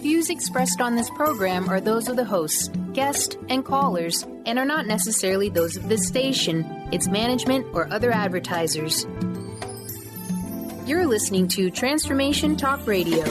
views expressed on this program are those of the hosts, guests, and callers, and are not necessarily those of this station, its management, or other advertisers. You're listening to Transformation Talk Radio.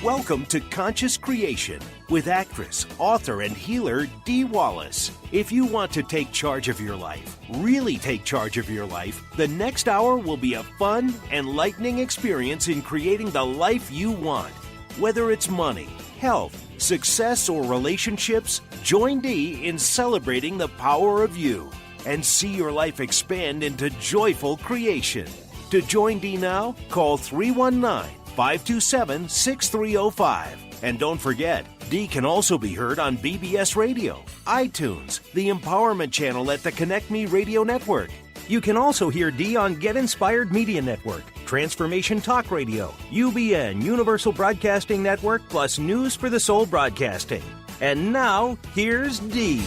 Welcome to Conscious Creation with actress, author, and healer Dee Wallace. If you want to take charge of your life, really take charge of your life, the next hour will be a fun, enlightening experience in creating the life you want. Whether it's money, health, success, or relationships, join Dee in celebrating the power of you and see your life expand into joyful creation. To join Dee now, call 319-527-6305. And don't forget, Dee can also be heard on BBS Radio, iTunes, the Empowerment Channel at the Connect Me Radio Network. You can also hear Dee on Get Inspired Media Network, Transformation Talk Radio, UBN, Universal Broadcasting Network, plus News for the Soul Broadcasting. And now, here's Dee.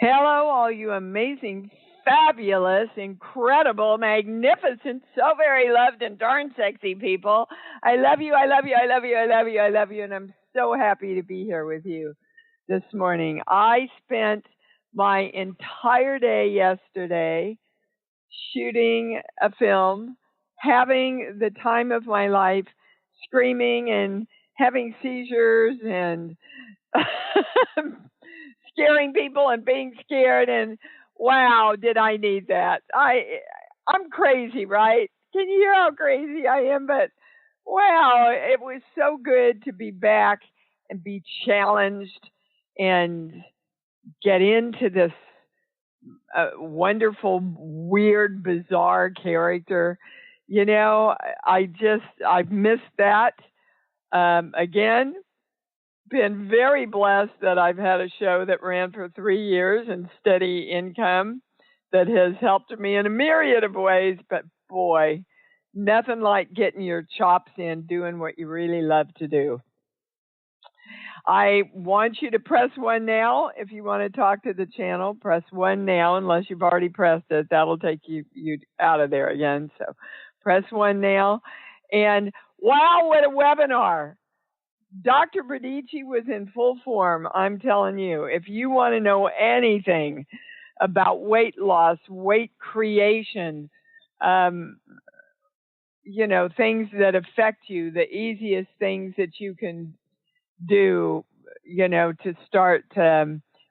Hello, all you amazing, fabulous, incredible, magnificent, so very loved and darn sexy people. I love you, I love you, I love you, I love you, I love you, and I'm so happy to be here with you this morning. I spent my entire day yesterday shooting a film, having the time of my life, screaming and having seizures and scaring people and being scared, and wow, did I need that. I'm crazy, right? Can you hear how crazy I am? But wow, it was so good to be back and be challenged and get into this wonderful, weird, bizarre character. You know, I've missed that. Again, been very blessed that I've had a show that ran for 3 years and steady income that has helped me in a myriad of ways. But boy, nothing like getting your chops in, doing what you really love to do. I want you to press 1 now. If you want to talk to the channel, press 1 now, unless you've already pressed it. That'll take you out of there again. So press 1 now. And wow, what a webinar. Dr. Bradici was in full form, I'm telling you. If you want to know anything about weight loss, weight creation, you know, things that affect you, the easiest things that you can do, you know, to start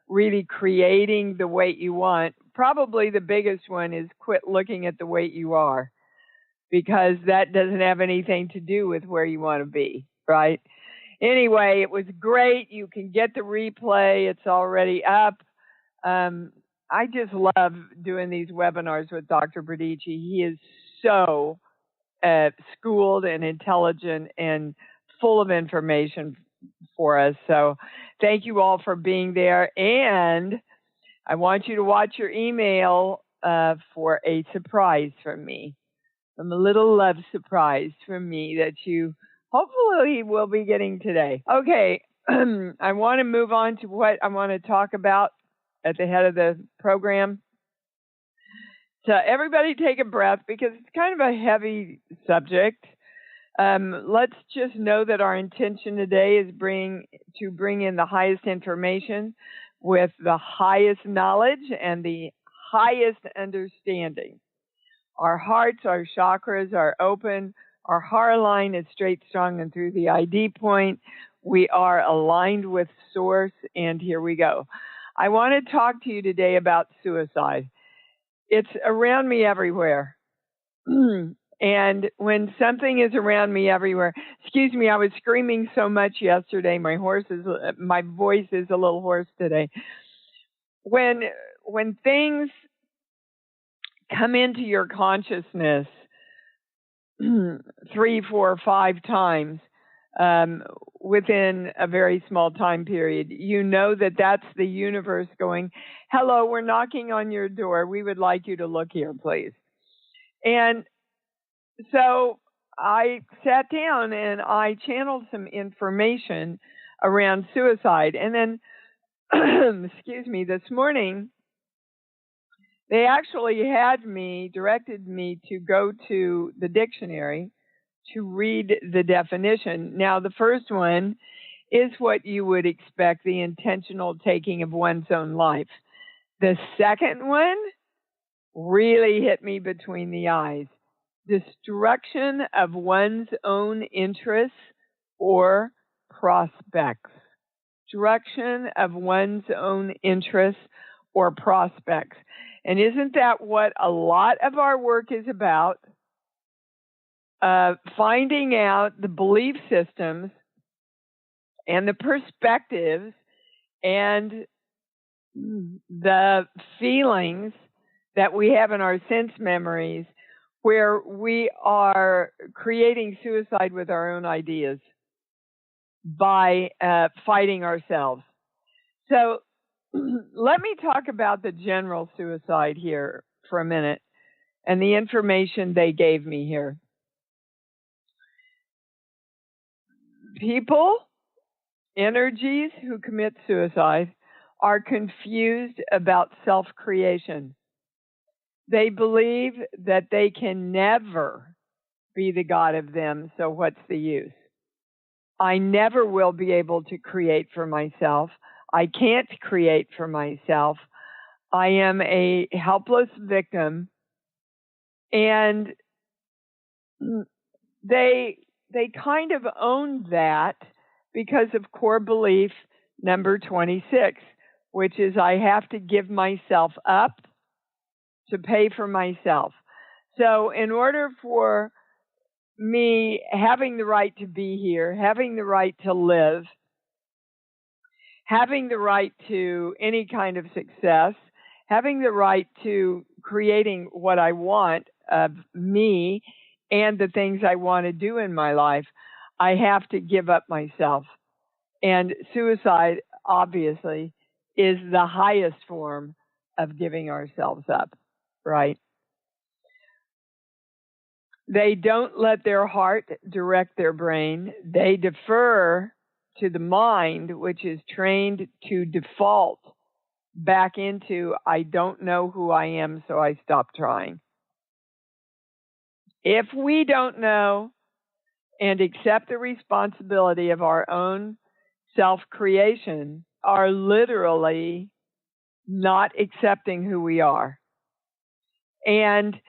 really creating the weight you want, probably the biggest one is quit looking at the weight you are, because that doesn't have anything to do with where you want to be, right? Anyway, it was great. You can get the replay. It's already up. I just love doing these webinars with Dr. Bradici. He is so schooled and intelligent and full of information for us. So thank you all for being there. And I want you to watch your email for a surprise from me, a little love surprise from me that you hopefully we'll be getting today. Okay, I want to move on to what I want to talk about at the head of the program. So everybody take a breath, because it's kind of a heavy subject. Let's just know that our intention today is to bring in the highest information with the highest knowledge and the highest understanding. Our hearts, our chakras are open. Our heart line is straight, strong, and through the ID point. We are aligned with Source, and here we go. I want to talk to you today about suicide. It's around me everywhere. And when something is around me everywhere, excuse me, I was screaming so much yesterday. My voice is a little hoarse today. When things come into your consciousness 3, 4, 5 times within a very small time period, you know that that's the universe going, hello, we're knocking on your door. We would like you to look here, please. And so I sat down and I channeled some information around suicide. And then, excuse me, this morning, they actually directed me to go to the dictionary to read the definition. Now, the first one is what you would expect, the intentional taking of one's own life. The second one really hit me between the eyes. Destruction of one's own interests or prospects. Destruction of one's own interests or prospects. And isn't that what a lot of our work is about? Finding out the belief systems and the perspectives and the feelings that we have in our sense memories where we are creating suicide with our own ideas by fighting ourselves. So let me talk about the general suicide here for a minute and the information they gave me here. People, energies who commit suicide are confused about self-creation. They believe that they can never be the God of them, so what's the use? I never will be able to create for myself. I can't create for myself. I am a helpless victim. And they kind of own that because of core belief number 26, which is I have to give myself up to pay for myself. So in order for me having the right to be here, having the right to live, having the right to any kind of success, having the right to creating what I want of me and the things I want to do in my life, I have to give up myself. And suicide, obviously, is the highest form of giving ourselves up, right? They don't let their heart direct their brain. They defer to the mind, which is trained to default back into, I don't know who I am, so I stop trying. If we don't know and accept the responsibility of our own self-creation, are literally not accepting who we are. And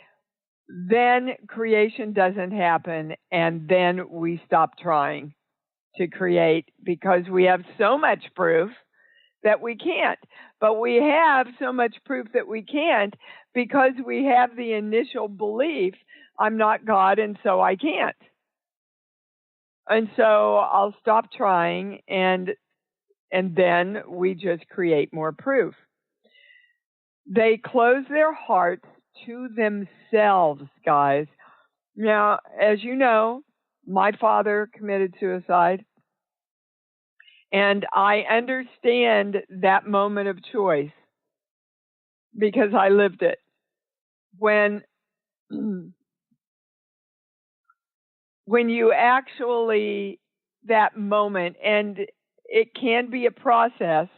then creation doesn't happen, and then we stop trying to create because we have so much proof that we can't. But we have so much proof that we can't because we have the initial belief, I'm not God, and so I can't. And so I'll stop trying, and then we just create more proof. They close their hearts to themselves, guys. Now, as you know, my father committed suicide, and I understand that moment of choice because I lived it. When you actually, that moment, and it can be a process,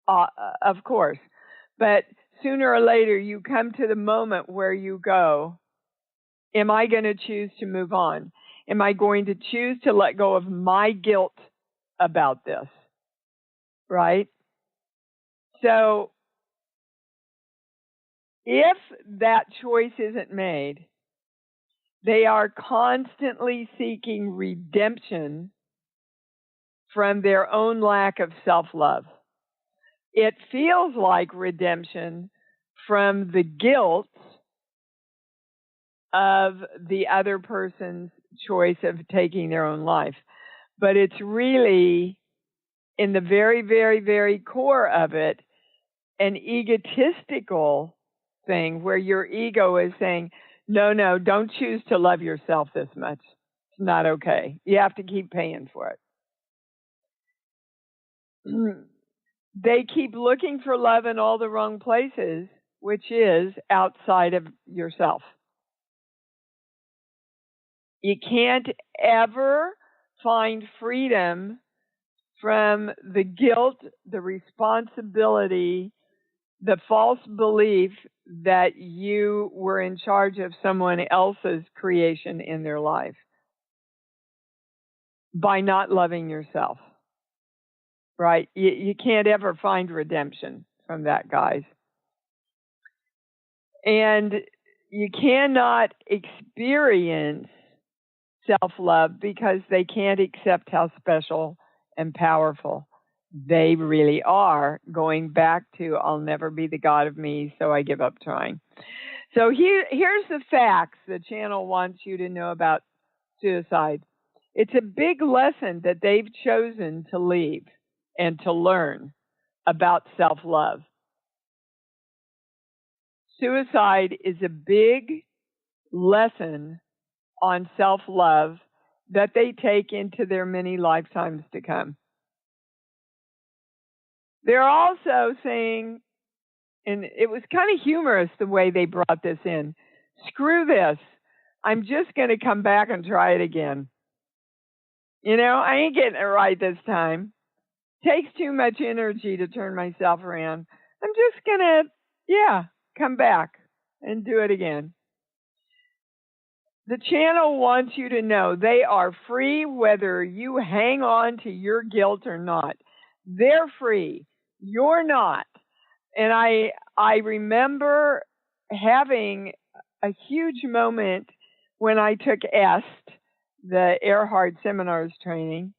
of course, but sooner or later you come to the moment where you go, am I going to choose to move on? Am I going to choose to let go of my guilt about this? Right? So if that choice isn't made, they are constantly seeking redemption from their own lack of self-love. It feels like redemption from the guilt of the other person's choice of taking their own life. But it's really, in the very, very, very core of it, an egotistical thing where your ego is saying, no, don't choose to love yourself this much. It's not okay. You have to keep paying for it. They keep looking for love in all the wrong places, which is outside of yourself. You can't ever find freedom from the guilt, the responsibility, the false belief that you were in charge of someone else's creation in their life by not loving yourself, right? You can't ever find redemption from that, guys. And you cannot experience self-love because they can't accept how special and powerful they really are, going back to, I'll never be the God of me, so I give up trying. So here's the facts the channel wants you to know about suicide. It's a big lesson that they've chosen to leave and to learn about self-love. Suicide is a big lesson on self-love that they take into their many lifetimes to come. They're also saying, and it was kind of humorous the way they brought this in, screw this, I'm just going to come back and try it again. I ain't getting it right this time. Takes too much energy to turn myself around. I'm just going to, come back and do it again. The channel wants you to know they are free whether you hang on to your guilt or not. They're free. You're not. And I remember having a huge moment when I took EST, the Earhart Seminars training,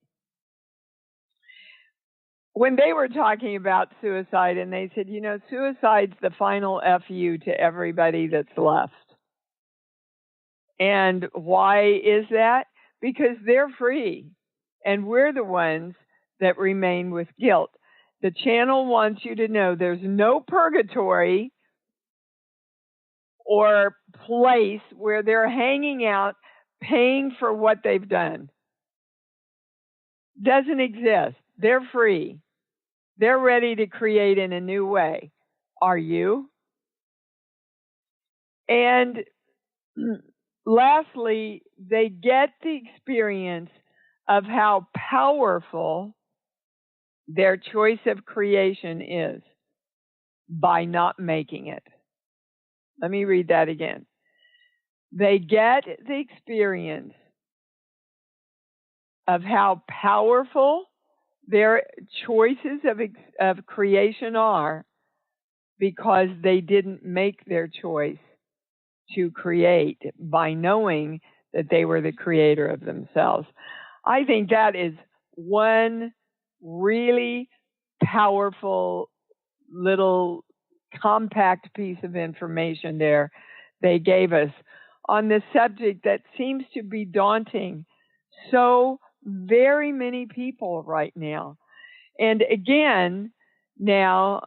when they were talking about suicide, and they said, suicide's the final FU to everybody that's left. And why is that? Because they're free, and we're the ones that remain with guilt. The channel wants you to know there's no purgatory or place where they're hanging out paying for what they've done. Doesn't exist. They're free. They're ready to create in a new way. Are you? And lastly, they get the experience of how powerful their choice of creation is by not making it. Let me read that again. They get the experience of how powerful their choices of creation are because they didn't make their choice to create by knowing that they were the creator of themselves. I think that is one really powerful little compact piece of information there they gave us on this subject that seems to be daunting so very many people right now. And again, now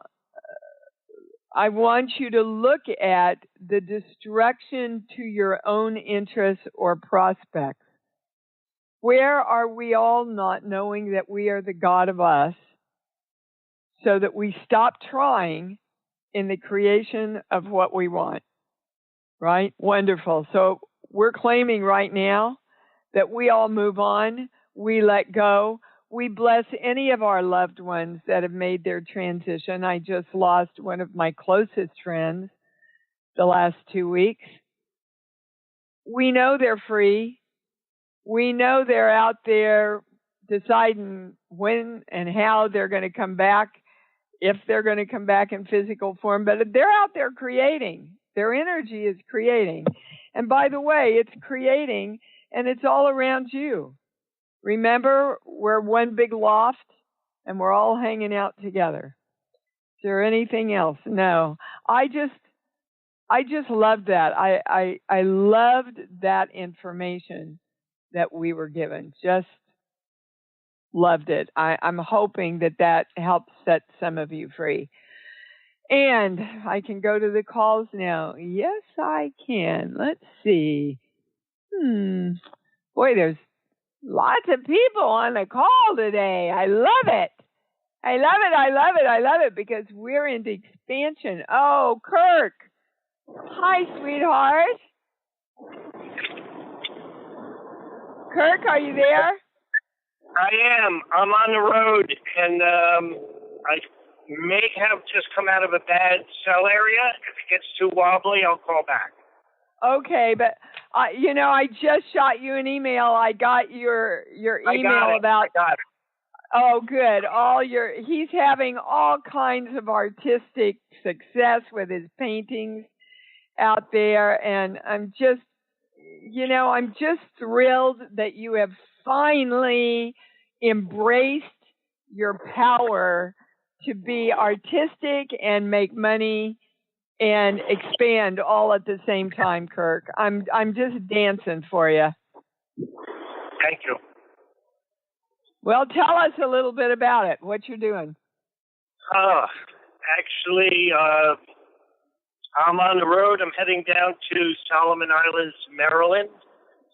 I want you to look at the destruction to your own interests or prospects. Where are we all not knowing that we are the God of us so that we stop trying in the creation of what we want? Right? Wonderful. So we're claiming right now that we all move on, we let go, we bless any of our loved ones that have made their transition. I just lost one of my closest friends the last 2 weeks. We know they're free. We know they're out there deciding when and how they're going to come back, if they're going to come back in physical form, but they're out there creating. Their energy is creating. And by the way, it's creating, and it's all around you. Remember, we're one big loft, and we're all hanging out together. Is there anything else? No. I just loved that. I loved that information that we were given. Just loved it. I'm hoping that helps set some of you free. And I can go to the calls now. Yes, I can. Let's see. Boy, there's lots of people on the call today. I love it. I love it. I love it. I love it because we're into expansion. Oh, Kirk. Hi, sweetheart. Kirk, are you there? I am. I'm on the road, and I may have just come out of a bad cell area. If it gets too wobbly, I'll call back. Okay, but I just shot you an email. I got your email about. I got it. Oh, good. He's having all kinds of artistic success with his paintings out there, and I'm just thrilled that you have finally embraced your power to be artistic and make money and expand all at the same time, Kirk. I'm just dancing for you. Thank you. Well, tell us a little bit about it, what you're doing. Actually, I'm on the road. I'm heading down to Solomon Islands, Maryland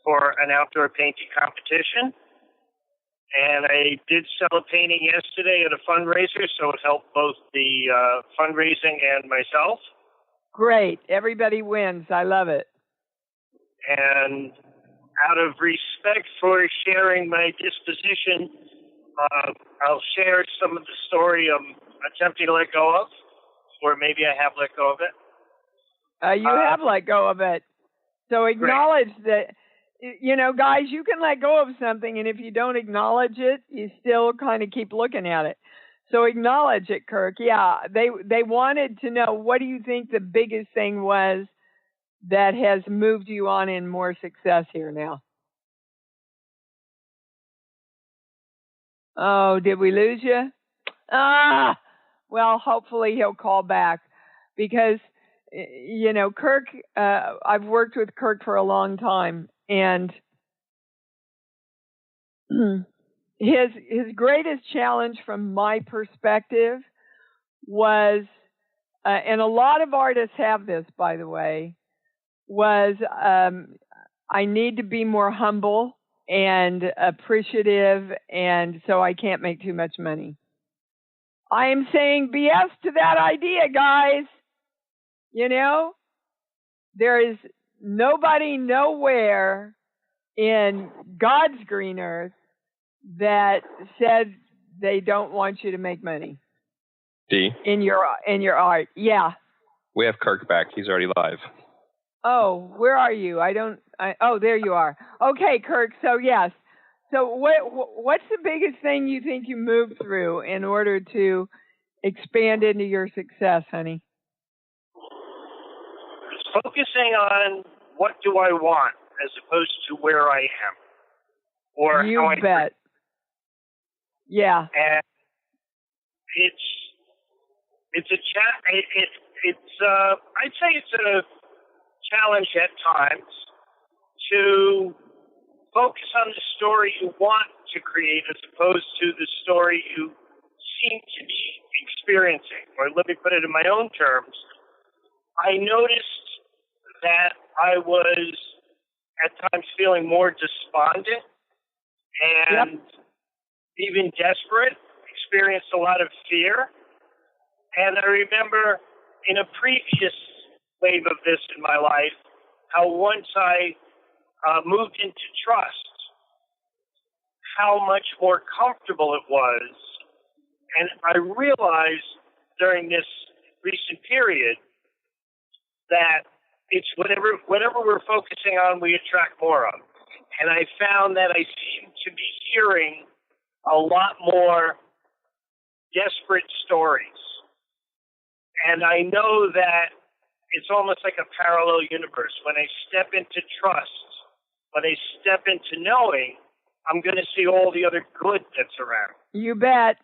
for an outdoor painting competition. And I did sell a painting yesterday at a fundraiser, so it helped both the fundraising and myself. Great. Everybody wins. I love it. And out of respect for sharing my disposition, I'll share some of the story I'm attempting to let go of, or maybe I have let go of it. You have let go of it. So acknowledge that, guys, you can let go of something, and if you don't acknowledge it, you still kind of keep looking at it. So acknowledge it, Kirk. Yeah, they wanted to know, what do you think the biggest thing was that has moved you on in more success here now? Oh, did we lose you? Well, hopefully he'll call back because, Kirk, I've worked with Kirk for a long time, and his greatest challenge from my perspective was, and a lot of artists have this, by the way, was I need to be more humble and appreciative, and so I can't make too much money. I am saying BS to that idea, guys. There is nobody nowhere in God's green earth that said they don't want you to make money. D. In your art. Yeah. We have Kirk back. He's already live. Oh, where are you? Oh, there you are. Okay, Kirk. So yes. So what's the biggest thing you think you moved through in order to expand into your success, honey? Focusing on what do I want as opposed to where I am, or you how I bet. Yeah. And it's I'd say it's a challenge at times to focus on the story you want to create as opposed to the story you seem to be experiencing. Or let me put it in my own terms. I noticed that I was at times feeling more despondent and even desperate, experienced a lot of fear. And I remember in a previous wave of this in my life, how once I moved into trust, how much more comfortable it was. And I realized during this recent period that it's whatever we're focusing on, we attract more of. And I found that I seem to be hearing a lot more desperate stories. And I know that it's almost like a parallel universe. When I step into trust, when I step into knowing, I'm going to see all the other good that's around. You bet.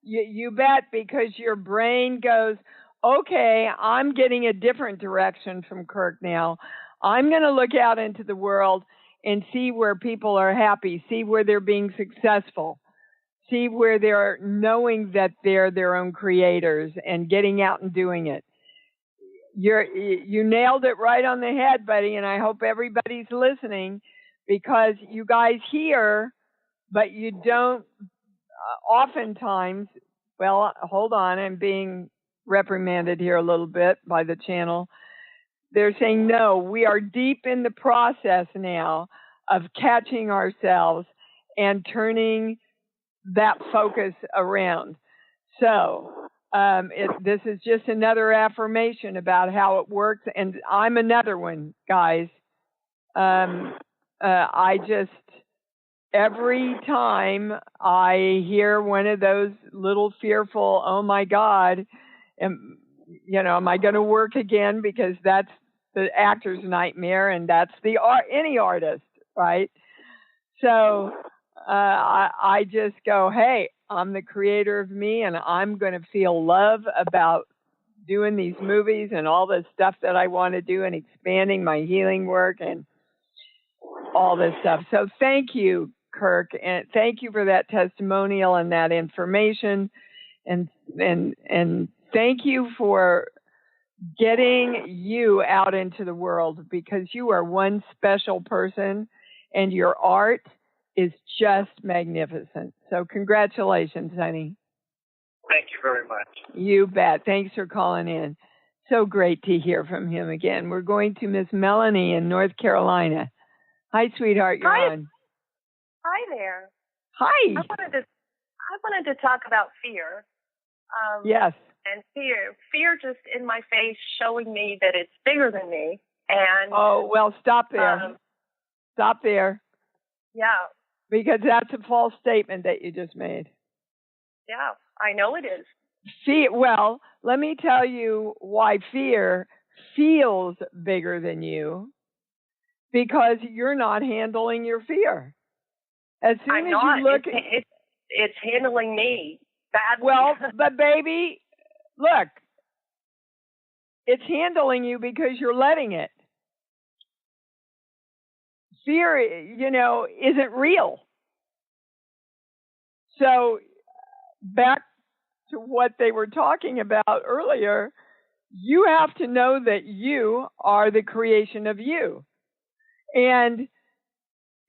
You bet, because your brain goes, okay, I'm getting a different direction from Kirk now. I'm going to look out into the world and see where people are happy, see where they're being successful, see where they're knowing that they're their own creators and getting out and doing it. You nailed it right on the head, buddy, and I hope everybody's listening, because you guys hear, but you don't oftentimes. Well, hold on, I'm being reprimanded here a little bit by the channel. They're saying, no, we are deep in the process now of catching ourselves and turning that focus around. So this is just another affirmation about how it works, and I'm another one, guys. I just, every time I hear one of those little fearful, oh my God, am I going to work again? Because that's the actor's nightmare, and that's any artist, right? So I just go, hey, I'm the creator of me, and I'm going to feel love about doing these movies and all the stuff that I want to do and expanding my healing work and all this stuff. So thank you, Kirk, and thank you for that testimonial and that information, and thank you for getting you out into the world, because you are one special person and your art is just magnificent. So congratulations, honey. Thank you very much. You bet. Thanks for calling in. So great to hear from him again. We're going to Miss Melanie in North Carolina. Hi, sweetheart. You're on. Hi there. Hi. I wanted to talk about fear. Yes. And fear just in my face, showing me that it's bigger than me. And oh, well, stop there. Stop there. Yeah. Because that's a false statement that you just made. Yeah, I know it is. Well, let me tell you why fear feels bigger than you. Because you're not handling your fear. As soon as you look, it's handling me badly. Well, but baby, look, it's handling you because you're letting it. Fear, isn't real. So back to what they were talking about earlier, you have to know that you are the creation of you. And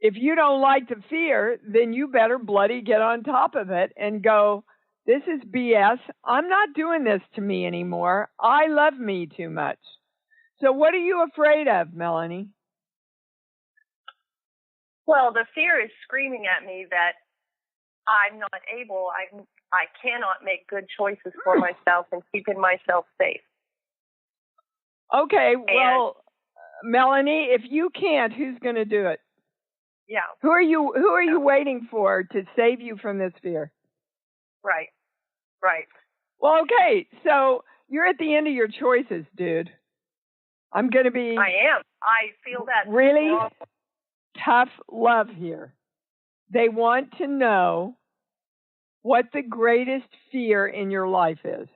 if you don't like the fear, then you better bloody get on top of it and go, this is BS. I'm not doing this to me anymore. I love me too much. So what are you afraid of, Melanie? Well, the fear is screaming at me that I'm not able, I cannot make good choices for myself and keeping myself safe. Okay, well, Melanie, if you can't, who's going to do it? Yeah. Who are you waiting for to save you from this fear? Right. Well, okay, so you're at the end of your choices, dude. I'm going to be... I am. I feel that... Really tough love here. They want to know what the greatest fear in your life is.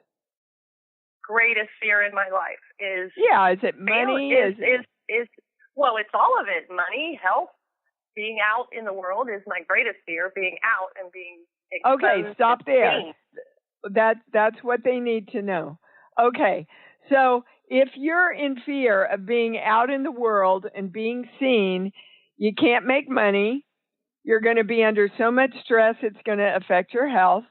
Greatest fear in my life is... Yeah, is it money? Well, it's all of it. Money, health, being out in the world is my greatest fear, being out and being exposed. Okay, stop there. That's what they need to know. Okay, so if you're in fear of being out in the world and being seen, you can't make money. You're going to be under so much stress, it's going to affect your health.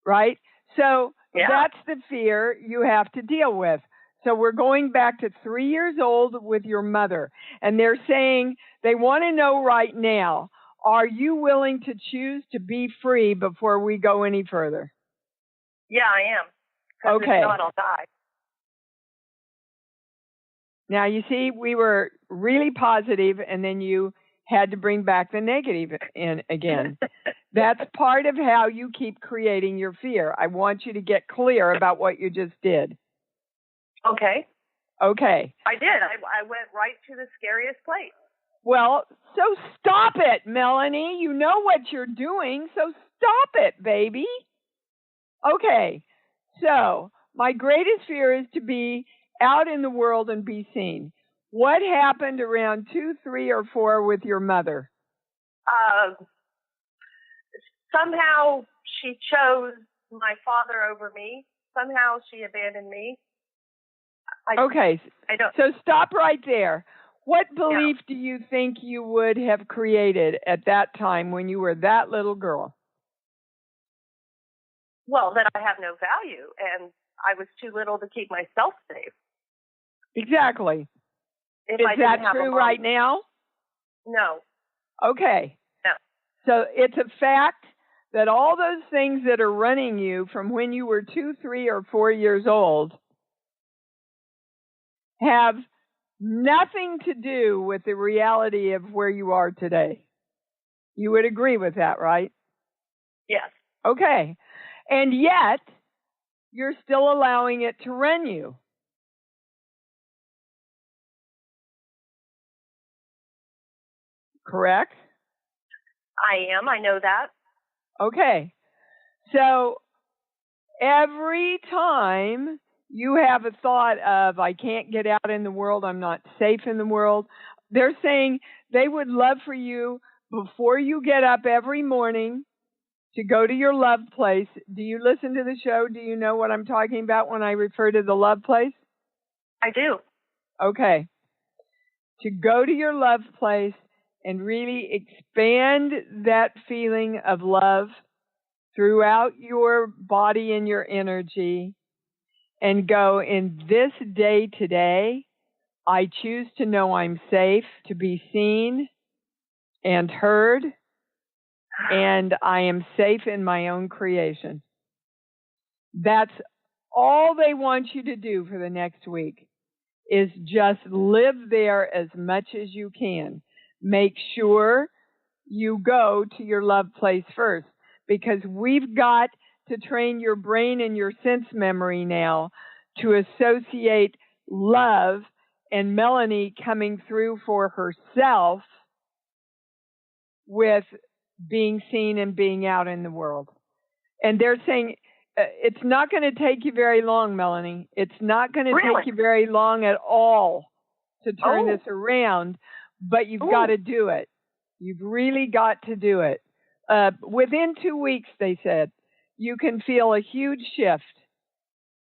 Right? So that's the fear you have to deal with. So we're going back to 3 years old with your mother. And they're saying they want to know right now, are you willing to choose to be free before we go any further? Yeah, I am. Okay. If not, I'll die. Now, you see, we were really positive, and then you had to bring back the negative in again. That's part of how you keep creating your fear. I want you to get clear about what you just did. Okay. I did. I went right to the scariest place. Well, so stop it, Melanie. You know what you're doing, so stop it, baby. Okay, so my greatest fear is to be out in the world and be seen. What happened around 2, 3, or 4 with your mother? Somehow she chose my father over me. Somehow she abandoned me. I don't. So stop right there. What belief do you think you would have created at that time when you were that little girl? Well, that I have no value, and I was too little to keep myself safe. Exactly. Is that true right now? No. Okay. No. So it's a fact that all those things that are running you from when you were 2, 3, or 4 years old have nothing to do with the reality of where you are today. You would agree with that, right? Yes. Okay. And yet, you're still allowing it to run you. Correct? I am. I know that. Okay. So, every time you have a thought of, I can't get out in the world, I'm not safe in the world, they're saying they would love for you, before you get up every morning, to go to your love place. Do you listen to the show? Do you know what I'm talking about when I refer to the love place? I do. Okay. To go to your love place and really expand that feeling of love throughout your body and your energy, and go, in this day today, I choose to know I'm safe, to be seen and heard, and I am safe in my own creation. That's all they want you to do for the next week, is just live there as much as you can. Make sure you go to your love place first, because we've got to train your brain and your sense memory now to associate love and Melanie coming through for herself with being seen and being out in the world. And they're saying it's not going to take you very long, Melanie. It's not going to take you very long at all to turn this around, but you've got to do it. You've really got to do it. Within 2 weeks, they said, you can feel a huge shift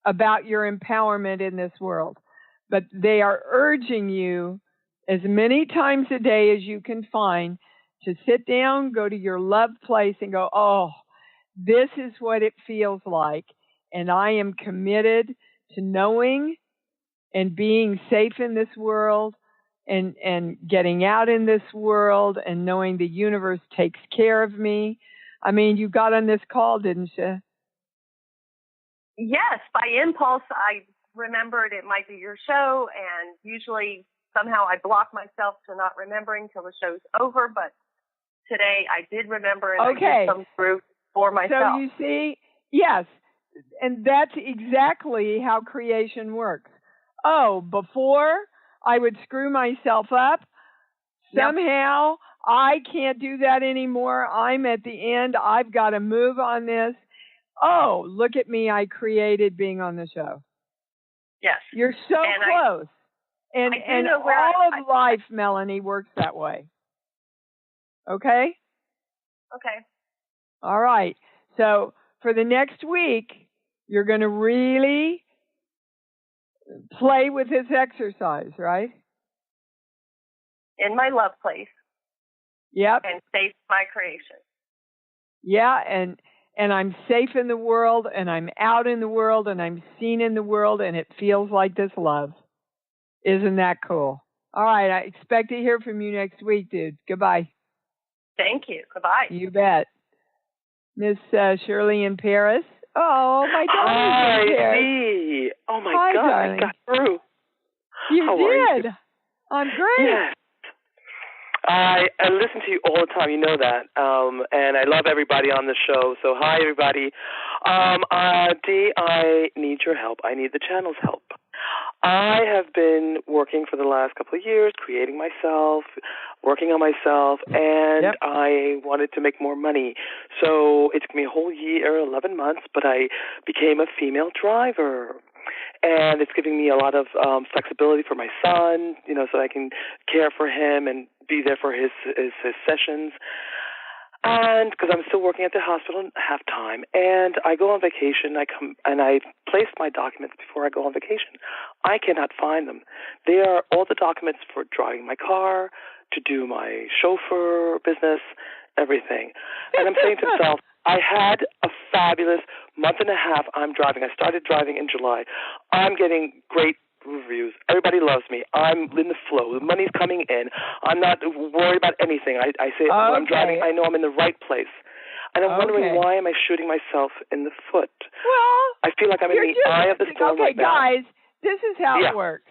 about your empowerment in this world. But they are urging you as many times a day as you can find to sit down, go to your love place and go, oh, this is what it feels like. And I am committed to knowing and being safe in this world, and getting out in this world, and knowing the universe takes care of me. I mean, you got on this call, didn't you? Yes, by impulse, I remembered it might be your show, and usually somehow I block myself to not remembering till the show's over, but today I did remember, and I did come through for myself. So you see, yes, and that's exactly how creation works. Oh, before I would screw myself up. Somehow I can't do that anymore. I'm at the end. I've got to move on this. Oh, look at me. I created being on the show. Yes. You're so close. And all of life, Melanie, works that way. Okay? Okay. All right. So for the next week, you're going to really play with this exercise, right? In my love place. Yep. And safe my creation. Yeah, and I'm safe in the world, and I'm out in the world, and I'm seen in the world, and it feels like this love. Isn't that cool? All right, I expect to hear from you next week, dude. Goodbye. Thank you. Goodbye. You bet. Miss Shirley in Paris. Oh, my darling. Hi, oh, my God, darling. I got through. You did. I'm great. Yes. I listen to you all the time. You know that. And I love everybody on the show. So, hi, everybody. Dee, I need your help. I need the channel's help. I have been working for the last couple of years, creating myself, working on myself, and I wanted to make more money. So it took me a whole year, 11 months, but I became a female driver. And it's giving me a lot of flexibility for my son, you know, so I can care for him and be there for his sessions. And because I'm still working at the hospital half time, and I go on vacation, I come and I place my documents before I go on vacation. I cannot find them. They are all the documents for driving my car, to do my chauffeur business, everything. And I'm saying to myself, I had a fabulous month and a half I'm driving. I started driving in July. I'm getting great reviews. Everybody loves me. I'm in the flow. The money's coming in. I'm not worried about anything. I say when I'm driving, I know I'm in the right place. And I'm wondering, why am I shooting myself in the foot? Well, I feel like I'm in the eye of the storm right now. Okay, guys, this is how it works.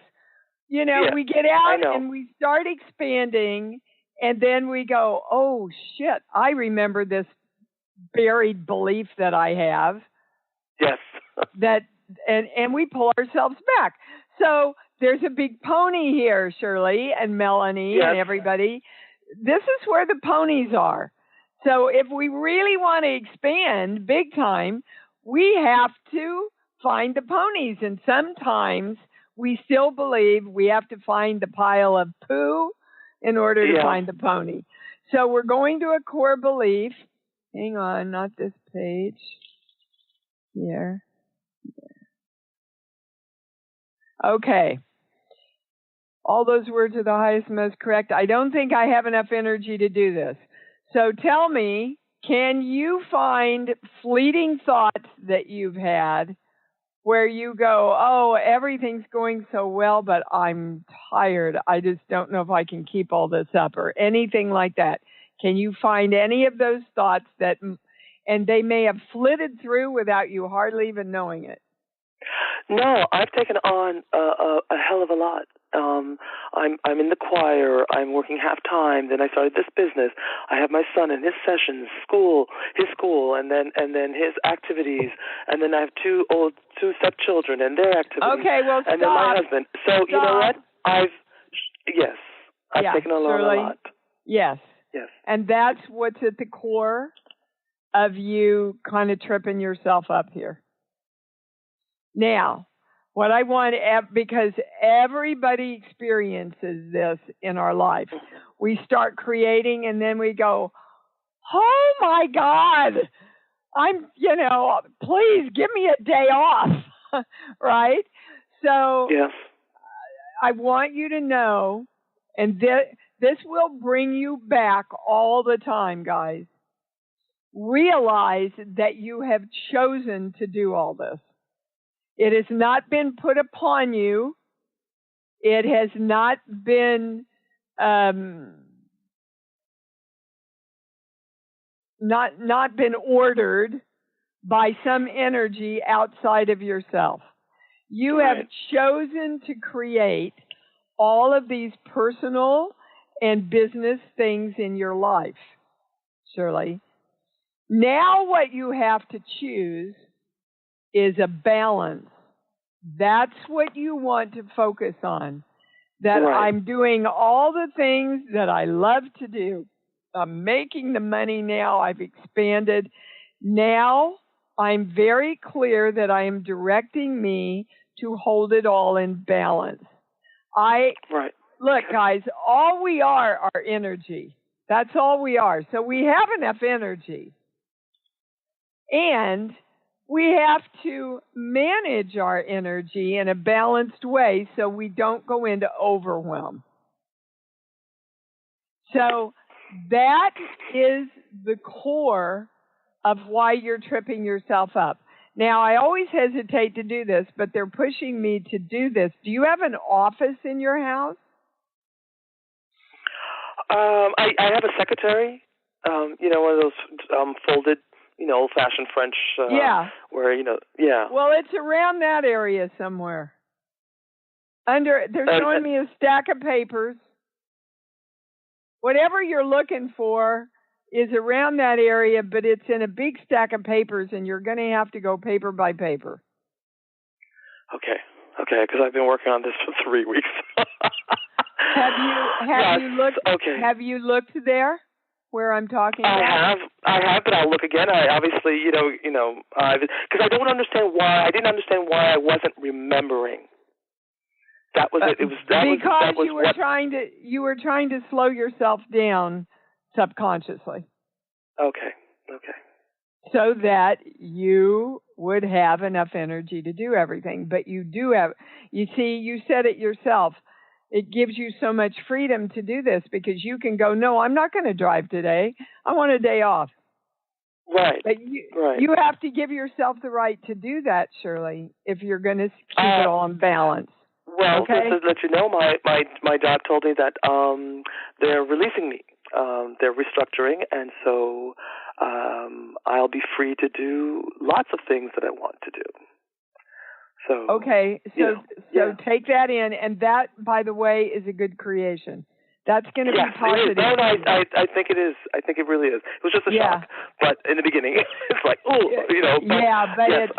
You know, we get out and we start expanding, and then we go, oh, shit, I remember this buried belief that I have. Yes. And we pull ourselves back. So there's a big pony here, Shirley and Melanie and everybody. This is where the ponies are. So if we really want to expand big time, we have to find the ponies. And sometimes we still believe we have to find the pile of poo in order to find the pony. So we're going to a core belief. Hang on, not this page. Here. Okay. All those words are the highest and most correct. I don't think I have enough energy to do this. So tell me, can you find fleeting thoughts that you've had where you go, oh, everything's going so well, but I'm tired. I just don't know if I can keep all this up, or anything like that? Can you find any of those thoughts that, and they may have flitted through without you hardly even knowing it? No, I've taken on a hell of a lot. I'm in the choir. I'm working half-time. Then I started this business. I have my son and his sessions, his school, and then his activities. And then I have two stepchildren and their activities. Okay, well, stop. And then my husband. So you know what? I've taken on a lot. Yes. Yes. And that's what's at the core of you kind of tripping yourself up here. Now, what I want, because everybody experiences this in our life, we start creating and then we go, oh my God, please give me a day off, right? So I want you to know, and this will bring you back all the time, guys. Realize that you have chosen to do all this. It has not been put upon you. It has not been not been ordered by some energy outside of yourself. You have chosen to create all of these personal and business things in your life, Shirley. Now what you have to choose is a balance. That's what you want to focus on. That I'm doing all the things that I love to do. I'm making the money now. I've expanded. Now I'm very clear that I am directing me to hold it all in balance. Look, guys, all we are energy. That's all we are. So we have enough energy. And we have to manage our energy in a balanced way so we don't go into overwhelm. So that is the core of why you're tripping yourself up. Now, I always hesitate to do this, but they're pushing me to do this. Do you have an office in your house? I have a secretary, one of those folded, old-fashioned French, where, Well, it's around that area somewhere. They're showing me a stack of papers. Whatever you're looking for is around that area, but it's in a big stack of papers, and you're going to have to go paper by paper. Okay, because I've been working on this for 3 weeks. Have you looked there where I'm talking about? I have, but I'll look again. I obviously, because I don't understand why. I didn't understand why I wasn't remembering. That was it. It was because you were trying to slow yourself down subconsciously. Okay. So that you would have enough energy to do everything. But you do have, you see, you said it yourself. It gives you so much freedom to do this because you can go, no, I'm not going to drive today. I want a day off. Right. But you have to give yourself the right to do that, Shirley, if you're going to keep it all in balance. Well, Okay. just to let you know, my job told me that they're releasing me. They're restructuring, and so I'll be free to do lots of things that I want to do. So okay, so take that in, and that, by the way, is a good creation. That's going to be positive. No, I think it is. I think it really is. It was just a shock, but in the beginning, it's like, but yes,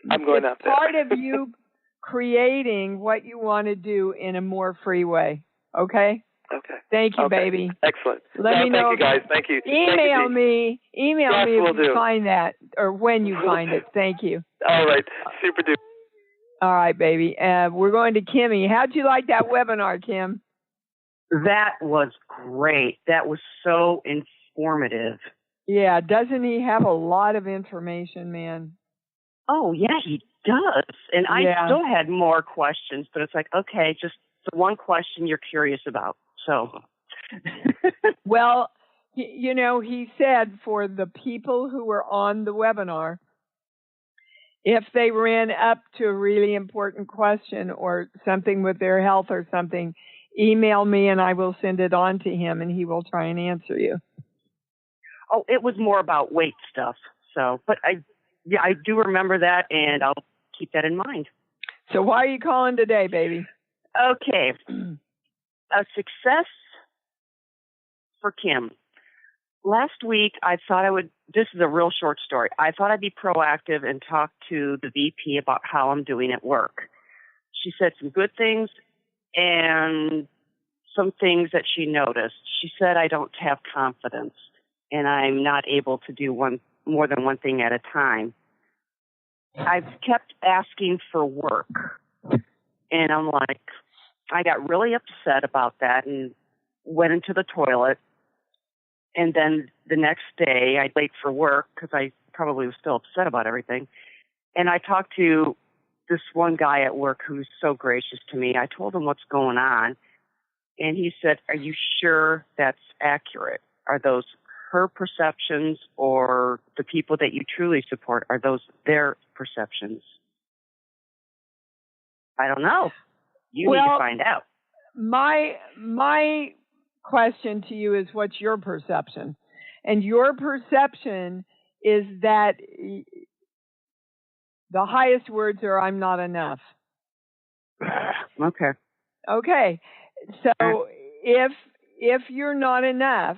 I'm going out there. It's part of you creating what you want to do in a more free way. Okay. Okay. Thank you, baby. Excellent. Let me know. Thank you, guys. Thank you. Email me. Email yes, me if we'll you do. find that, or when you find it. Thank you. All right. Super duper. All right, baby. We're going to Kimmy. How'd you like that webinar, Kim? That was great. That was so informative. Yeah, doesn't he have a lot of information, man? Oh, yeah, he does. And I still had more questions, but it's like, okay, just the one question you're curious about. So, well, he said for the people who were on the webinar, if they ran up to a really important question or something with their health or something, email me and I will send it on to him and he will try and answer you. Oh, it was more about weight stuff. So, but I do remember that and I'll keep that in mind. So why are you calling today, baby? Okay. A success for Kim. Last week, I thought this is a real short story. I thought I'd be proactive and talk to the VP about how I'm doing at work. She said some good things and some things that she noticed. She said I don't have confidence and I'm not able to do more than one thing at a time. I've kept asking for work, and I'm like, I got really upset about that and went into the toilet. And then the next day, I'd late for work because I probably was still upset about everything. And I talked to this one guy at work who's so gracious to me. I told him what's going on, and he said, are you sure that's accurate? Are those her perceptions or the people that you truly support, are those their perceptions? I don't know. You need to find out. My question to you is, what's your perception? And your perception is that the highest words are, I'm not enough. Okay. Okay. So if you're not enough,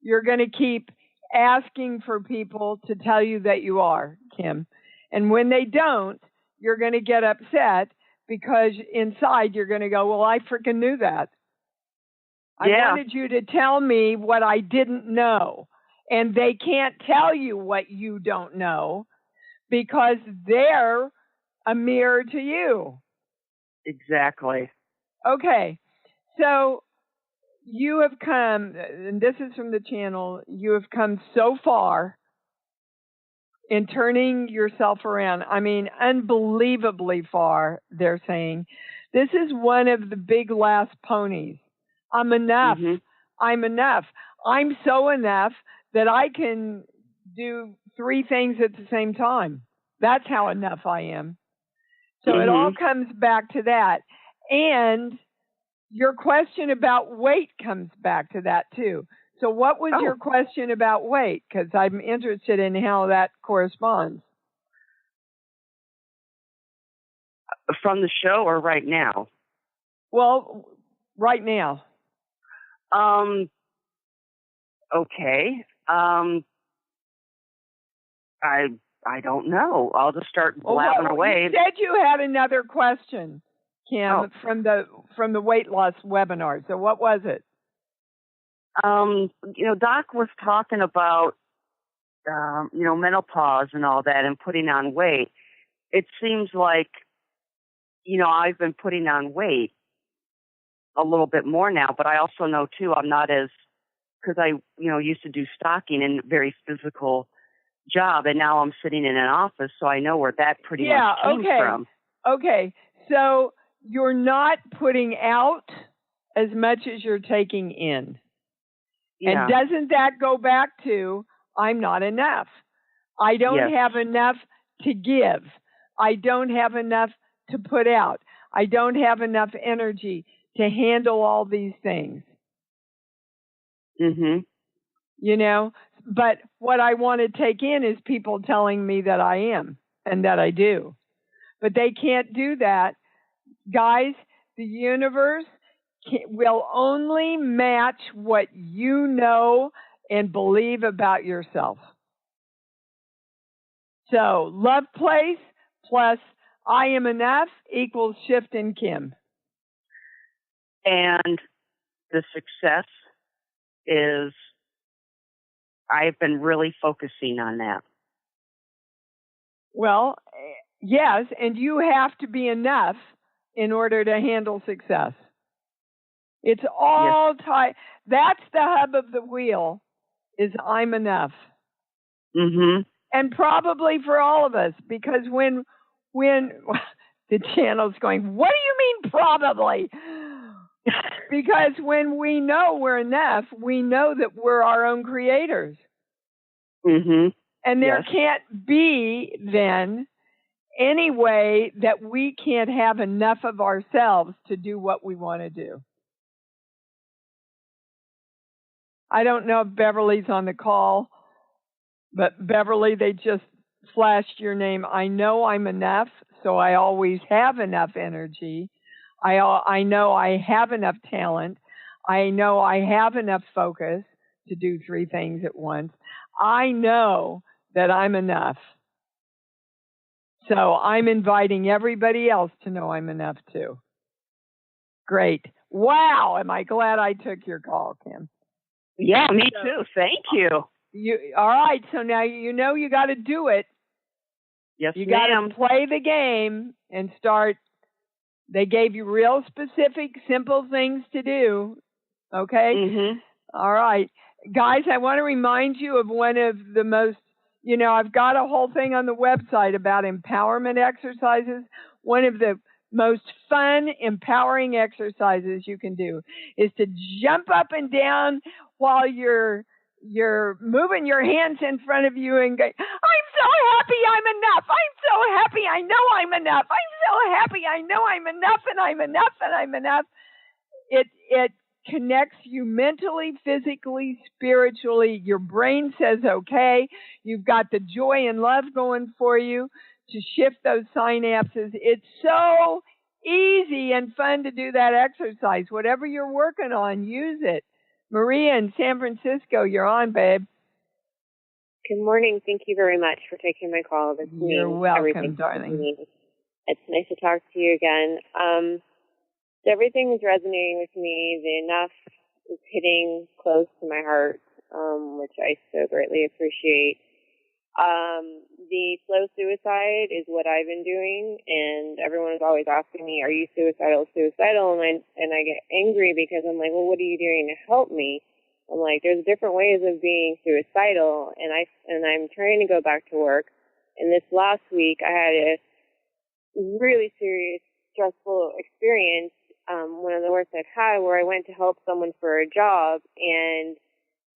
you're going to keep asking for people to tell you that you are, Kim. And when they don't, you're going to get upset because inside you're going to go, well, I freaking knew that. I wanted you to tell me what I didn't know. And they can't tell you what you don't know because they're a mirror to you. Exactly. Okay. So you have come, and this is from the channel, you have come so far in turning yourself around. I mean, unbelievably far, they're saying. This is one of the big last ponies. I'm enough. Mm-hmm. I'm enough. I'm so enough that I can do 3 things at the same time. That's how enough I am. So it all comes back to that. And your question about weight comes back to that too. So what was your question about weight? Because I'm interested in how that corresponds. From the show or right now? Well, right now. Okay. I don't know. I'll just start blabbing away. You said you had another question, Kim, from the weight loss webinar. So what was it? Doc was talking about menopause and all that and putting on weight. It seems like I've been putting on weight a little bit more now, but I also know too I'm not as, because I used to do stocking and very physical job, and now I'm sitting in an office, so I know where that pretty much came from. Okay, so you're not putting out as much as you're taking in. Yeah. And doesn't that go back to, I'm not enough. I don't have enough to give. I don't have enough to put out. I don't have enough energy to handle all these things. Mm-hmm. You know, but what I want to take in is people telling me that I am and that I do. But they can't do that. Guys, the universe will only match what you know and believe about yourself. So, love place plus I am enough equals Shift and Kim. And the success is, I've been really focusing on that. Well, yes, and you have to be enough in order to handle success. It's all tied. That's the hub of the wheel, is I'm enough. Mm-hmm. And probably for all of us, because when the channel's going, what do you mean probably? Because when we know we're enough, we know that we're our own creators. Mm-hmm. And there can't be then any way that we can't have enough of ourselves to do what we want to do. I don't know if Beverly's on the call, but Beverly, they just flashed your name. I know I'm enough, so I always have enough energy. I know I have enough talent. I know I have enough focus to do 3 things at once. I know that I'm enough. So I'm inviting everybody else to know I'm enough too. Great. Wow, am I glad I took your call, Kim. Yeah, me too. Thank you. All right, so now you know you got to do it. Yes, you got to play the game and start. They gave you real specific, simple things to do. Okay? Mm-hmm. All right. Guys, I want to remind you of one of the most, I've got a whole thing on the website about empowerment exercises. One of the most fun, empowering exercises you can do is to jump up and down while you're moving your hands in front of you and go, I'm so happy I'm enough. I'm so happy I know I'm enough. I'm so happy I know I'm enough and I'm enough and I'm enough. It connects you mentally, physically, spiritually. Your brain says, okay, you've got the joy and love going for you to shift those synapses. It's so easy and fun to do that exercise. Whatever you're working on, use it. Maria in San Francisco, you're on, babe. Good morning. Thank you very much for taking my call. This You're welcome, darling. It's nice to talk to you again. So everything is resonating with me. The enough is hitting close to my heart, which I so greatly appreciate. The slow suicide is what I've been doing, and everyone is always asking me, are you suicidal? And I get angry because I'm like, well, what are you doing to help me? I'm like, there's different ways of being suicidal, and I'm trying to go back to work. And this last week, I had a really serious, stressful experience, one of the worst I've had, where I went to help someone for a job, and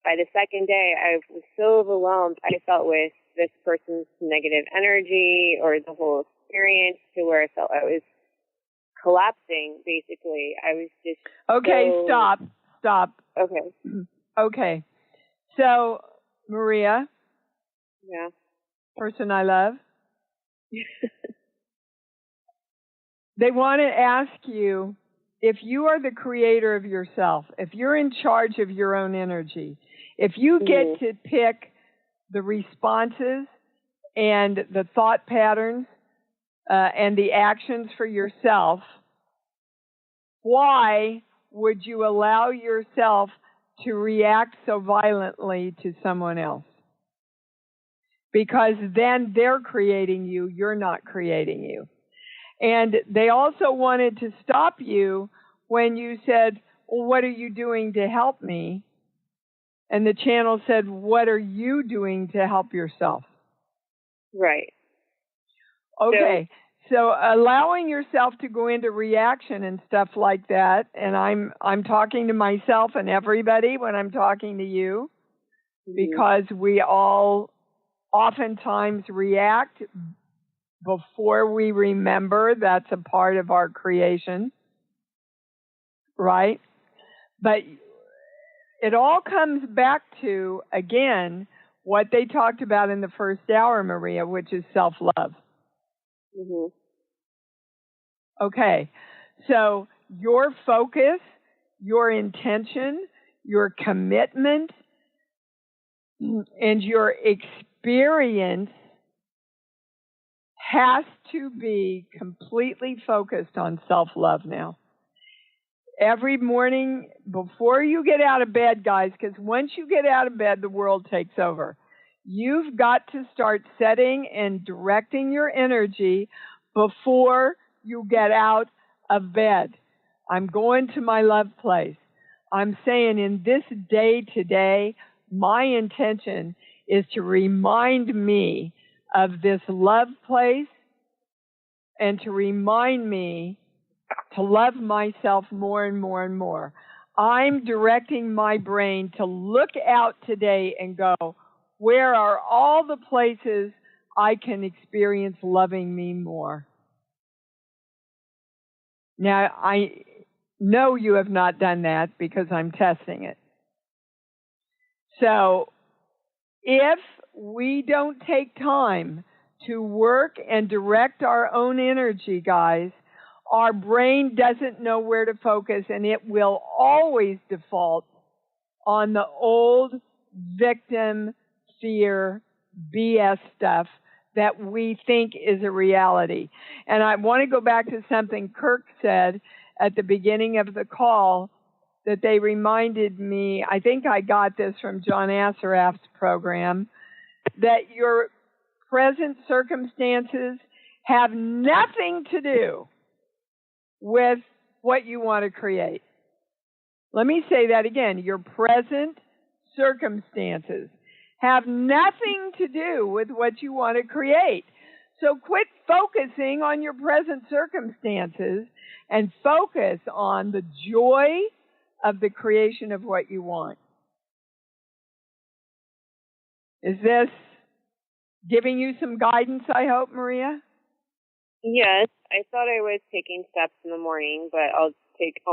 by the second day, I was so overwhelmed, I felt with this person's negative energy or the whole experience to where I felt I was collapsing, basically. I was just Stop. Okay. So, Maria. Yeah. Person I love. They want to ask you, if you are the creator of yourself, if you're in charge of your own energy, if you get to pick the responses and the thought patterns and the actions for yourself, why would you allow yourself to react so violently to someone else? Because then they're creating you, you're not creating you. And they also wanted to stop you when you said, well, what are you doing to help me? And the channel said, what are you doing to help yourself? Right. Okay. So allowing yourself to go into reaction and stuff like that, and I'm talking to myself and everybody when I'm talking to you, because we all oftentimes react before we remember. That's a part of our creation, right? But it all comes back to, again, what they talked about in the first hour, Maria, which is self-love. Mm-hmm. Okay, so your focus, your intention, your commitment, and your experience has to be completely focused on self-love now. Every morning before you get out of bed, guys, because once you get out of bed, the world takes over. You've got to start setting and directing your energy before you get out of bed. I'm going to my love place. I'm saying in this day today, my intention is to remind me of this love place and to remind me to love myself more and more and more. I'm directing my brain to look out today and go, where are all the places I can experience loving me more? Now, I know you have not done that because I'm testing it. So, if we don't take time to work and direct our own energy, guys, our brain doesn't know where to focus, and it will always default on the old victim fear BS stuff that we think is a reality. And I want to go back to something Kirk said at the beginning of the call that they reminded me, I think I got this from John Assaraf's program, that your present circumstances have nothing to do with what you want to create. Let me say that again. Your present circumstances have nothing to do with what you want to create. So quit focusing on your present circumstances and focus on the joy of the creation of what you want. Is this giving you some guidance, I hope, Maria? Yes, I thought I was taking steps in the morning, but I'll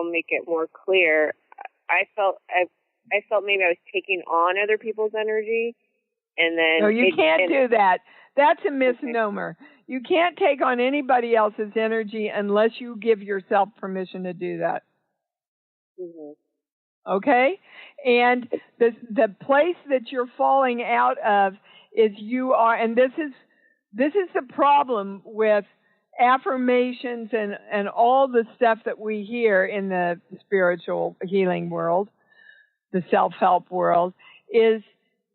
make it more clear. I felt maybe I was taking on other people's energy, and then... No, you can't do that. That's a misnomer. Okay. You can't take on anybody else's energy unless you give yourself permission to do that. Mm-hmm. Okay? And the place that you're falling out of is you are, and this is the problem with affirmations and all the stuff that we hear in the spiritual healing world, the self-help world, is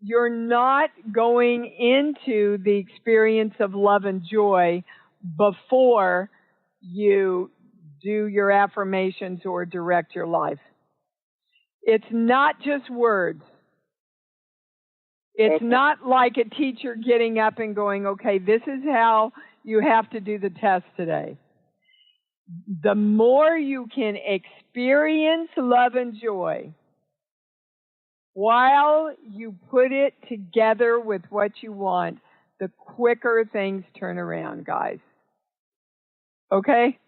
you're not going into the experience of love and joy before you do your affirmations or direct your life. It's not just words. It's not like a teacher getting up and going, okay, this is how you have to do the test today. The more you can experience love and joy while you put it together with what you want, the quicker things turn around, guys. Okay?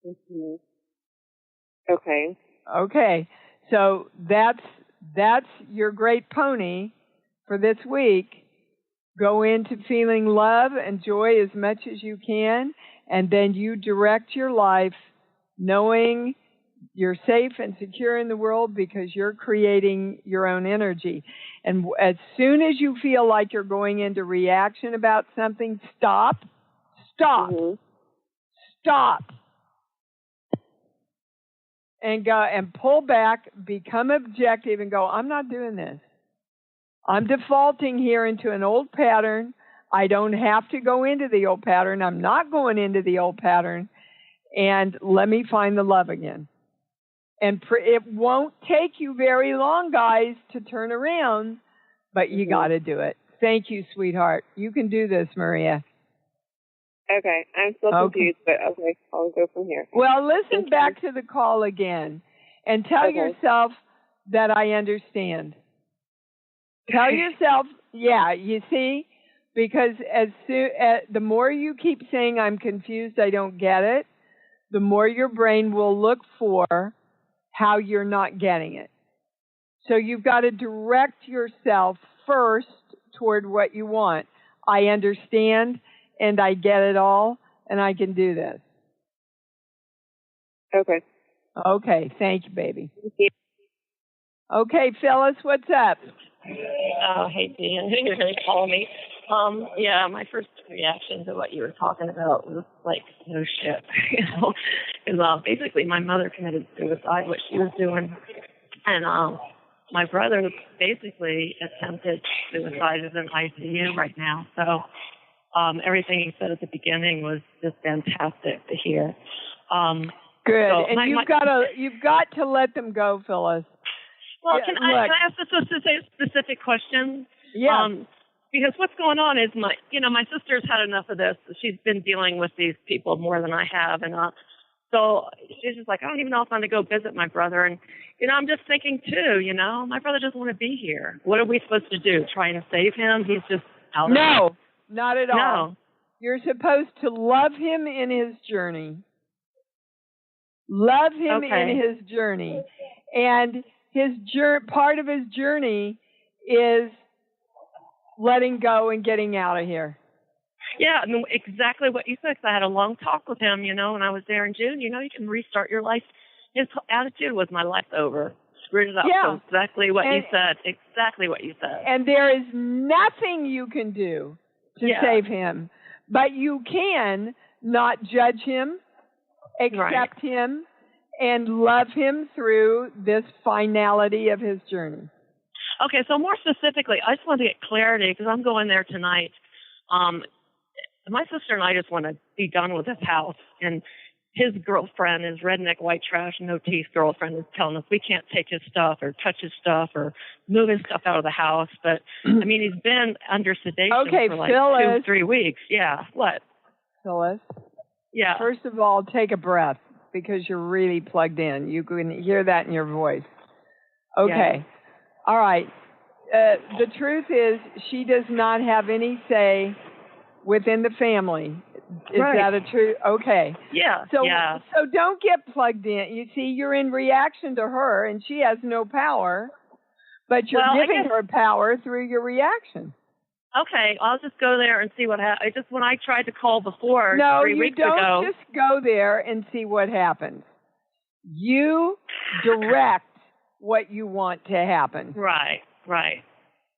Mm-hmm. Okay. Okay. So that's your great pony for this week. Go into feeling love and joy as much as you can, and then you direct your life knowing you're safe and secure in the world because you're creating your own energy. And as soon as you feel like you're going into reaction about something, stop, mm-hmm. stop. And go and pull back, become objective, and go, I'm not doing this. I'm defaulting here into an old pattern. I don't have to go into the old pattern. I'm not going into the old pattern. And let me find the love again. And it won't take you very long, guys, to turn around, but you got to do it. Thank you, sweetheart. You can do this, Maria. Okay, I'm still confused, but okay, I'll go from here. Well, listen back to the call again and tell yourself that I understand. Tell yourself, yeah, you see, Because the more you keep saying, I'm confused, I don't get it, the more your brain will look for how you're not getting it. So you've got to direct yourself first toward what you want. I understand and I get it all and I can do this. Okay. Okay, thank you, baby. Thank you. Okay, Phyllis, what's up? Oh, hey, Dee. I knew you were going to call me. Yeah, my first reaction to what you were talking about was like, no shit. Because basically my mother committed suicide, what she was doing. And my brother basically attempted suicide is in ICU right now. So everything you said at the beginning was just fantastic to hear. Good. So and you've got to let them go, Phyllis. Well, can I ask a specific question? Yeah. Because what's going on is my sister's had enough of this. She's been dealing with these people more than I have, and so she's just like, I don't even know if I'm going to go visit my brother. And I'm just thinking too, my brother doesn't want to be here. What are we supposed to do? Trying to save him? He's just out. No, not at all. No. You're supposed to love him in his journey. Love him in his journey, and part of his journey is letting go and getting out of here. Yeah, exactly what you said. 'Cause I had a long talk with him, when I was there in June. You can restart your life. His attitude was, my life's over. Screwed it up. Yeah. So exactly what you said. Exactly what you said. And there is nothing you can do to save him. But you can not judge him, accept him, and love him through this finality of his journey. Okay, so more specifically, I just want to get clarity because I'm going there tonight. My sister and I just want to be done with this house. And his girlfriend, his redneck white trash, no teeth girlfriend, is telling us we can't take his stuff or touch his stuff or move his stuff out of the house. But, he's been under sedation for like Phyllis, 2-3 weeks. Yeah, what? Phyllis? Yeah. First of all, take a breath because you're really plugged in. You can hear that in your voice. Okay. Yeah. All right. The truth is she does not have any say within the family. Is that a truth? Okay. Yeah. So don't get plugged in. You see, you're in reaction to her, and she has no power, but you're giving her power through your reaction. Okay, I'll just go there and see what happens. Just when I tried to call before 3 weeks ago. No, you don't just go there and see what happens. You direct what you want to happen. Right.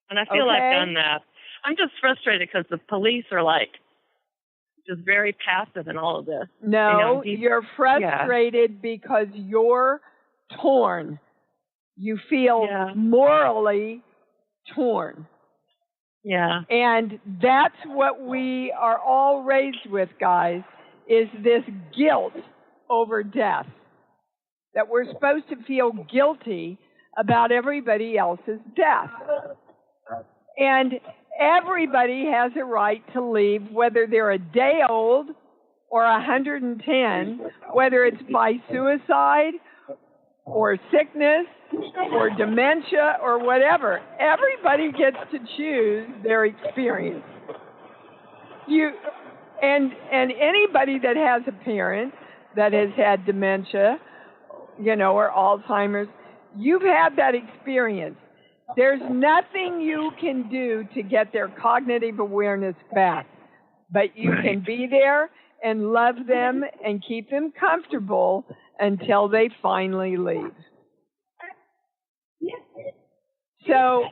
And I feel I've done that. I'm just frustrated because the police are just very passive in all of this. No, you're frustrated because you're torn. You feel morally torn. Yeah. And that's what we are all raised with, guys, is this guilt over death. That we're supposed to feel guilty about everybody else's death. And everybody has a right to leave, whether they're a day old or 110, whether it's by suicide or sickness or dementia or whatever. Everybody gets to choose their experience. And anybody that has a parent that has had dementia, or Alzheimer's, you've had that experience. There's nothing you can do to get their cognitive awareness back, but you can be there and love them and keep them comfortable until they finally leave. So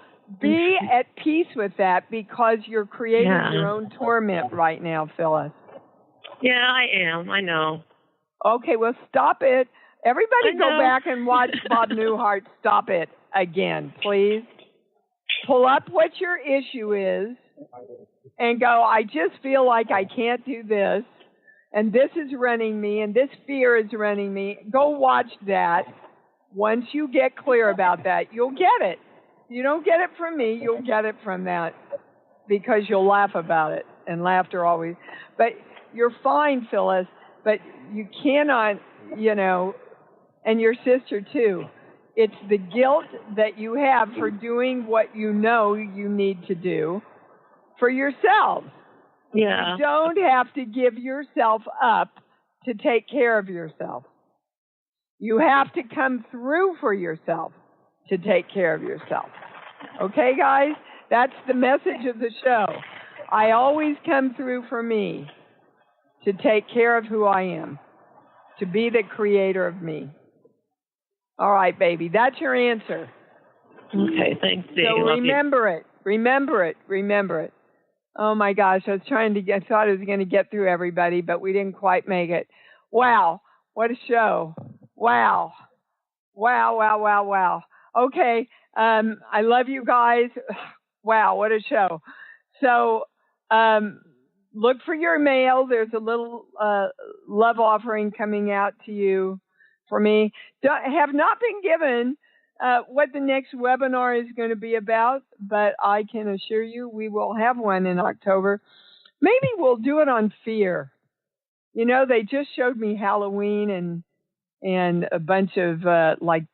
be at peace with that because you're creating your own torment right now, Phyllis. Yeah, I am. I know. Okay, well, stop it. Everybody go back and watch Bob Newhart. Stop it again, please. Pull up what your issue is and go, I just feel like I can't do this, and this is running me, and this fear is running me. Go watch that. Once you get clear about that, you'll get it. You don't get it from me, you'll get it from that because you'll laugh about it, and laughter always. But you're fine, Phyllis, but you cannot, and your sister too. It's the guilt that you have for doing what you know you need to do. for yourselves. Yeah. You don't have to give yourself up to take care of yourself. You have to come through for yourself to take care of yourself. Okay, guys? That's the message of the show. I always come through for me to take care of who I am, to be the creator of me. All right, baby. That's your answer. Okay, thanks, Dee. So remember it. Remember it. Remember it. Oh, my gosh. I thought I was going to get through everybody, but we didn't quite make it. Wow. What a show. Wow. Wow, wow, wow, wow. Okay. I love you guys. Wow, what a show. So look for your mail. There's a little love offering coming out to you for me. Have not been given what the next webinar is going to be about, but I can assure you we will have one in October. Maybe we'll do it on fear. You know, they just showed me Halloween and a bunch of like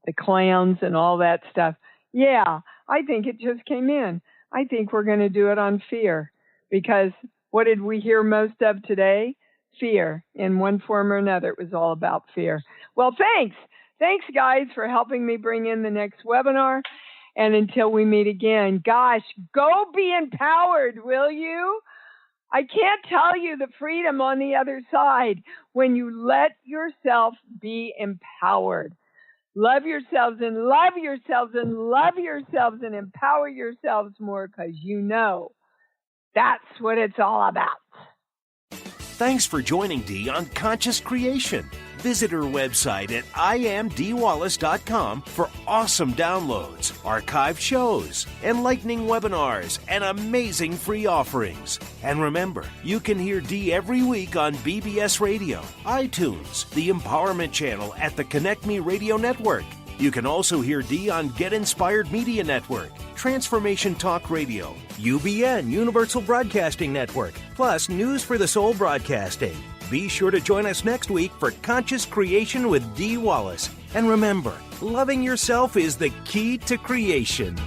the clowns and all that stuff. Yeah, I think it just came in. I think we're going to do it on fear, because what did we hear most of today? Fear. In one form or another, it was all about fear. Well, thanks. Thanks, guys, for helping me bring in the next webinar. And until we meet again, gosh, go be empowered, will you? I can't tell you the freedom on the other side when you let yourself be empowered. Love yourselves and love yourselves and love yourselves and empower yourselves more, because you know that's what it's all about. Thanks for joining Dee on Conscious Creation. Visit her website at iamdwallace.com for awesome downloads, archived shows, enlightening webinars, and amazing free offerings. And remember, you can hear Dee every week on BBS Radio, iTunes, the Empowerment Channel at the Connect Me Radio Network. You can also hear Dee on Get Inspired Media Network, Transformation Talk Radio, UBN Universal Broadcasting Network, plus News for the Soul Broadcasting. Be sure to join us next week for Conscious Creation with Dee Wallace. And remember, loving yourself is the key to creation.